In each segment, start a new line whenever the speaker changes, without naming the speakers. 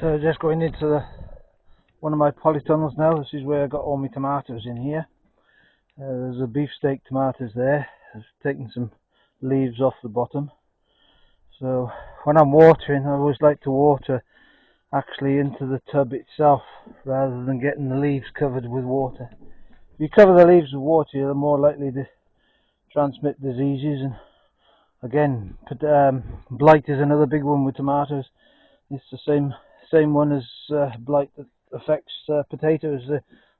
So just going into one of my polytunnels now. This is where I got all my tomatoes in here. There's a beefsteak tomatoes there. I've taken some leaves off the bottom. So when I'm watering, I always like to water actually into the tub itself rather than getting the leaves covered with water. If you cover the leaves with water, you're more likely to transmit diseases. And again, blight is another big one with tomatoes. It's the same one as blight that affects potatoes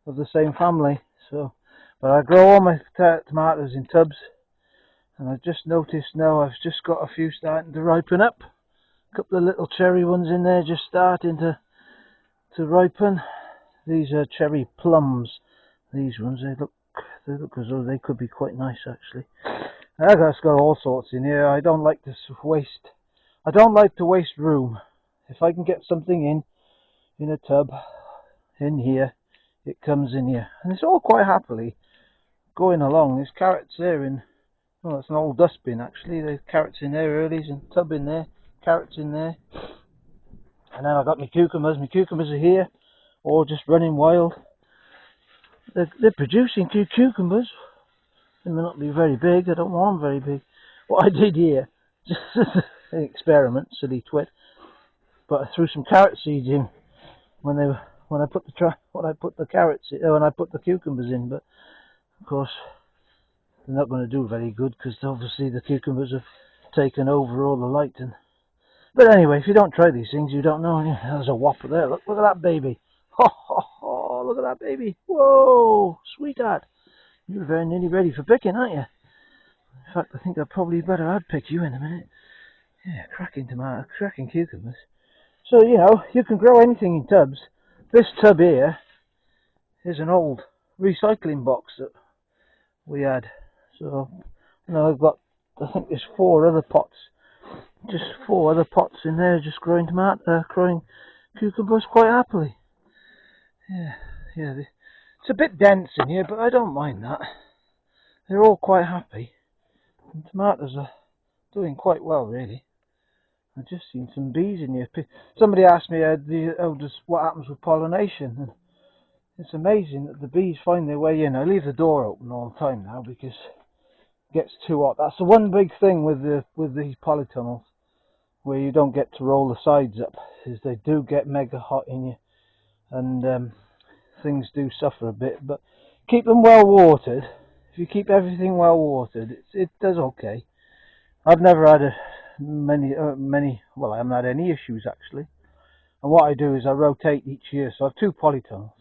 of the same family. So, but I grow all my tomatoes in tubs, and I've just noticed now I've just got a few starting to ripen up. A couple of little cherry ones in there just starting to ripen. These are cherry plums. These ones they look as though they could be quite nice actually. I've got all sorts in here. I don't like to waste room. If I can get something in a tub in here, it comes in here, and it's all quite happily going along. There's carrots there well, it's an old dustbin actually. There's carrots in there, earlies, and tub in there, carrots in there, and then I've got my cucumbers. My cucumbers are here, all just running wild. They're producing cucumbers. They may not be very big. I don't want them very big. What I did here, just an experiment, silly twit, but I threw some carrot seeds in when I put the carrots in, when I put the cucumbers in. But of course, they're not going to do very good because obviously the cucumbers have taken over all the light. But anyway, if you don't try these things, you don't know. There's a whopper there. Look at that baby. Ho ho ho! Look at that baby. Whoa, sweetheart. You're very nearly ready for picking, aren't you? In fact, I think I'd pick you in a minute. Yeah, cracking tomatoes, cracking cucumbers. So, you can grow anything in tubs. This tub here is an old recycling box that we had. So, I've got, I think there's 4 other pots. Just 4 other pots in there just growing cucumbers quite happily. Yeah. It's a bit dense in here, but I don't mind that. They're all quite happy. And tomatoes are doing quite well, really. I've just seen some bees in here. Somebody asked me what happens with pollination. And it's amazing that the bees find their way in. I leave the door open all the time now because it gets too hot. That's the one big thing with these polytunnels, where you don't get to roll the sides up, is they do get mega hot in you, and things do suffer a bit. But keep them well watered. If you keep everything well watered, it does okay. I've never had well, I haven't had any issues actually. And what I do is I rotate each year. So I have 2 polytunnels,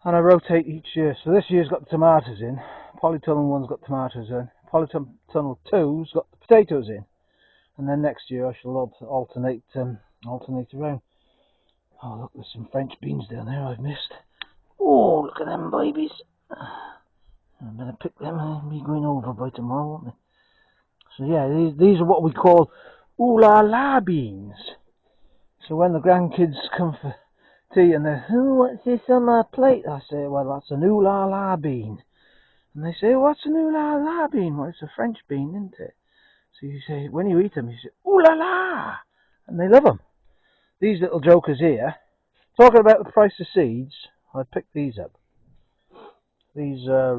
and I rotate each year. So this year's got the tomatoes in. Polytunnel 1's got tomatoes in. Polytunnel 2's got the potatoes in. And then next year I shall alternate around. Oh, look, there's some French beans down there I've missed. Oh, look at them babies. I'm going to pick them and be going over by tomorrow, won't they? So yeah, these are what we call ooh la la beans. So when the grandkids come for tea and they're, oh, what's this on my plate? I say, well, that's an ooh la la bean. And they say, what's an ooh la la bean? Well, it's a French bean, isn't it? So you say, when you eat them, you say, ooh la la! And they love them. These little jokers here, talking about the price of seeds, I picked these up. These are,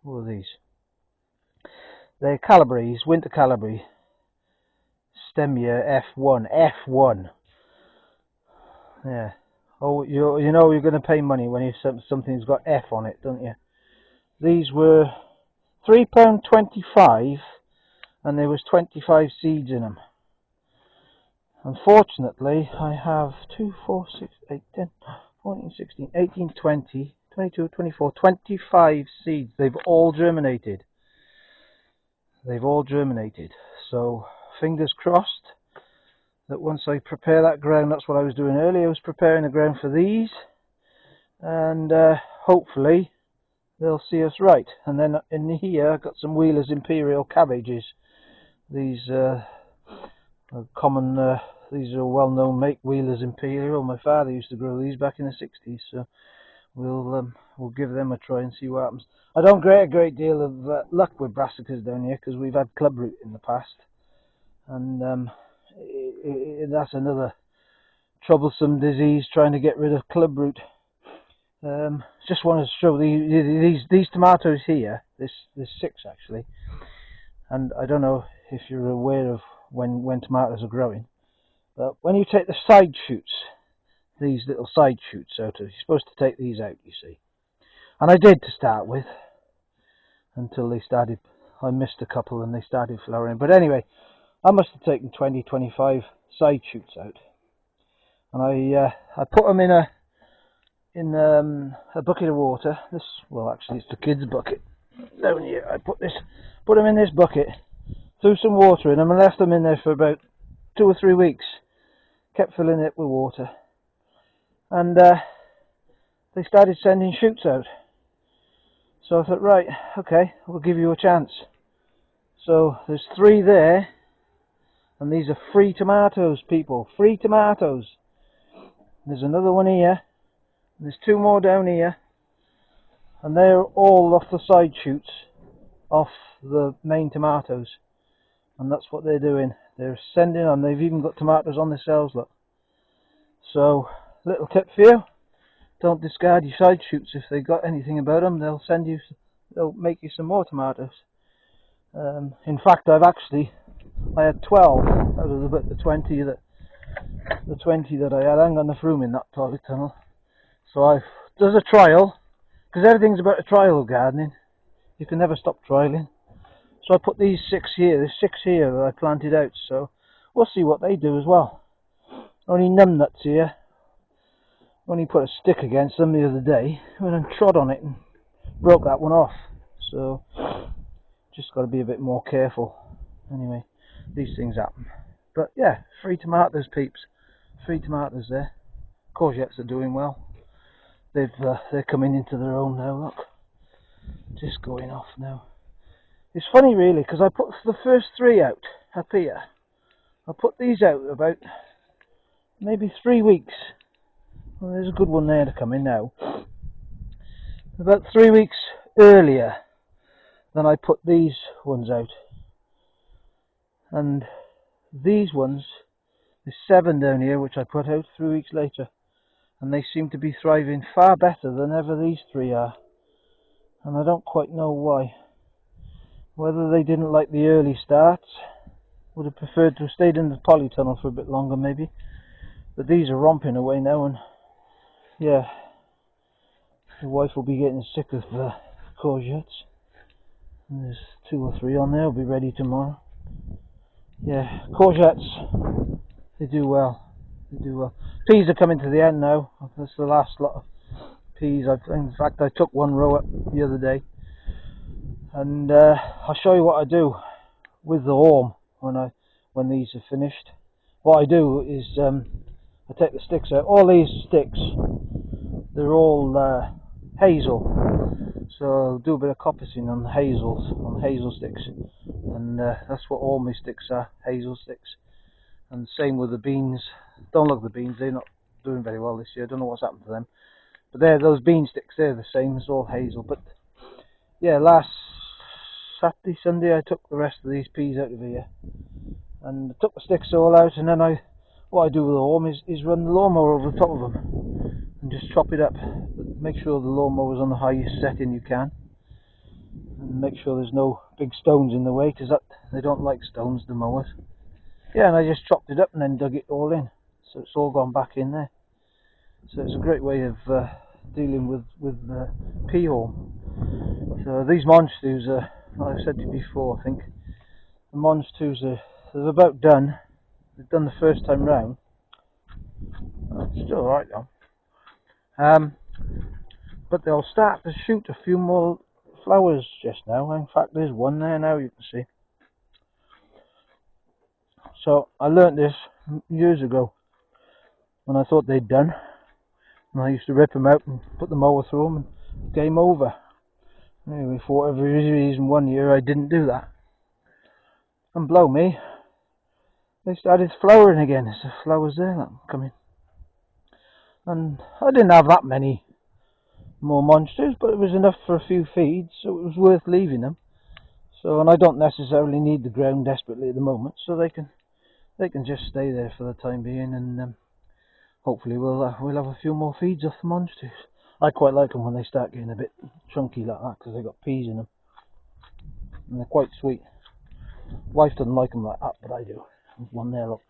what are these? They're Calibris, Winter Calibri, stem year F1. Yeah. Oh, you know you're going to pay money when something's got F on it, don't you? These were £3.25, and there was 25 seeds in them. Unfortunately, I have 2, 4, 6, 8, 10, 14, 16, 18, 20, 22, 24, 25 seeds. They've all germinated. So fingers crossed that once I prepare that ground, that's what I was doing earlier, I was preparing the ground for these, and hopefully they'll see us right. And then in here I've got some Wheeler's Imperial cabbages. These are common, these are well-known make, Wheeler's Imperial. My father used to grow these back in the 60s, so we'll give them a try and see what happens. I don't get a great deal of luck with brassicas down here because we've had clubroot in the past, and that's another troublesome disease trying to get rid of clubroot. Just wanted to show these tomatoes here. There's 6 actually, and I don't know if you're aware of when tomatoes are growing, but when you take the side shoots, these little side shoots out, you're supposed to take these out, you see. And I did to start with, until they started. I missed a couple and they started flowering. But anyway, I must have taken 20-25 side shoots out, and I put them in a bucket of water. Well, actually, it's the kids' bucket down here. I put them in this bucket, threw some water in them, and left them in there for about 2 or 3 weeks. Kept filling it with water, and they started sending shoots out. So I thought, right, okay, we'll give you a chance. So there's 3 there, and these are free tomatoes, people. Free tomatoes. There's another one here. There's 2 more down here, and they're all off the side shoots, off the main tomatoes, and that's what they're doing. They're sending on. They've even got tomatoes on themselves, look. So, little tip for you: don't discard your side shoots. If they've got anything about them, they'll make you some more tomatoes. In fact, I had 12 out of the 20 that I had. I haven't got enough room in that polytunnel. So there's a trial, because everything's about a trial of gardening. You can never stop trialing. So I put these 6 here. There's 6 here that I planted out. So we'll see what they do as well. Only numbnuts here. Only put a stick against them the other day, and I trod on it and broke that one off. So just got to be a bit more careful. Anyway, these things happen. But yeah, free tomatoes, peeps. Free tomatoes there. Courgettes are doing well. They're coming into their own now. Look, just going off now. It's funny really, because I put the first 3 out up here. I put these out about maybe 3 weeks. Well, there's a good one there to come in now. About 3 weeks earlier than I put these ones out. And these ones, there's 7 down here which I put out 3 weeks later. And they seem to be thriving far better than ever these 3 are. And I don't quite know why. Whether they didn't like the early starts, would have preferred to have stayed in the polytunnel for a bit longer maybe. But these are romping away now, and yeah, the wife will be getting sick of courgettes. And there's 2 or 3 on there, will be ready tomorrow. Yeah, courgettes, they do well. They do well. Peas are coming to the end now. That's the last lot of peas. In fact, I took 1 row up the other day, and I'll show you what I do with the haulm when these are finished. What I do is I take the sticks out. All these sticks, they're all hazel. So I'll do a bit of coppicing on hazel sticks, and that's what all my sticks are, hazel sticks. And same with the beans. Don't look at the beans, they're not doing very well this year. I don't know what's happened to them. But those bean sticks, they're the same, it's all hazel. But yeah, last Saturday, Sunday, I took the rest of these peas out of here. And I took the sticks all out, and then what I do with the haulm is run the lawnmower over the top of them and just chop it up. But make sure the lawnmower's on the highest setting you can, and make sure there's no big stones in the way, because they don't like stones, the mowers. Yeah, and I just chopped it up and then dug it all in, so it's all gone back in there. So it's a great way of dealing with pea haulm. So these monsters are, like I've said to you before, I think the monsters they're about done. They've done the first time round. It's still alright though. But they'll start to shoot a few more flowers just now. In fact, there's one there now, you can see. So I learnt this years ago when I thought they'd done, and I used to rip them out and put the mower through them, and game over. Anyway, for whatever reason, one year I didn't do that, and blow me, they started flowering again. There's the flowers there that coming, and I didn't have that many more monsters, but it was enough for a few feeds, so it was worth leaving them. So, and I don't necessarily need the ground desperately at the moment, so they can just stay there for the time being, and hopefully we'll have a few more feeds off the monsters. I quite like them when they start getting a bit chunky like that, because they've got peas in them and they're quite sweet. Wife doesn't like them like that, but I do. There's one there, look,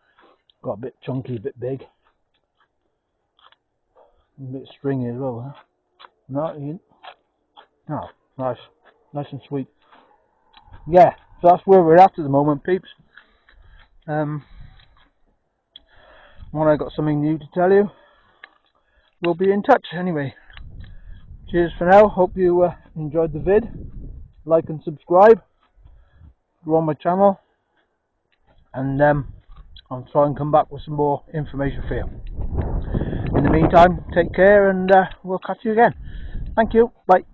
got a bit chunky, a bit big, a bit stringy as well. Huh? No, nice and sweet. Yeah, so that's where we're at the moment, peeps. When I got something new to tell you, we'll be in touch anyway. Cheers for now. Hope you enjoyed the vid. Like and subscribe. Go on my channel, and I'll try and come back with some more information for you. In the meantime, take care, and we'll catch you again. Thank you. Bye.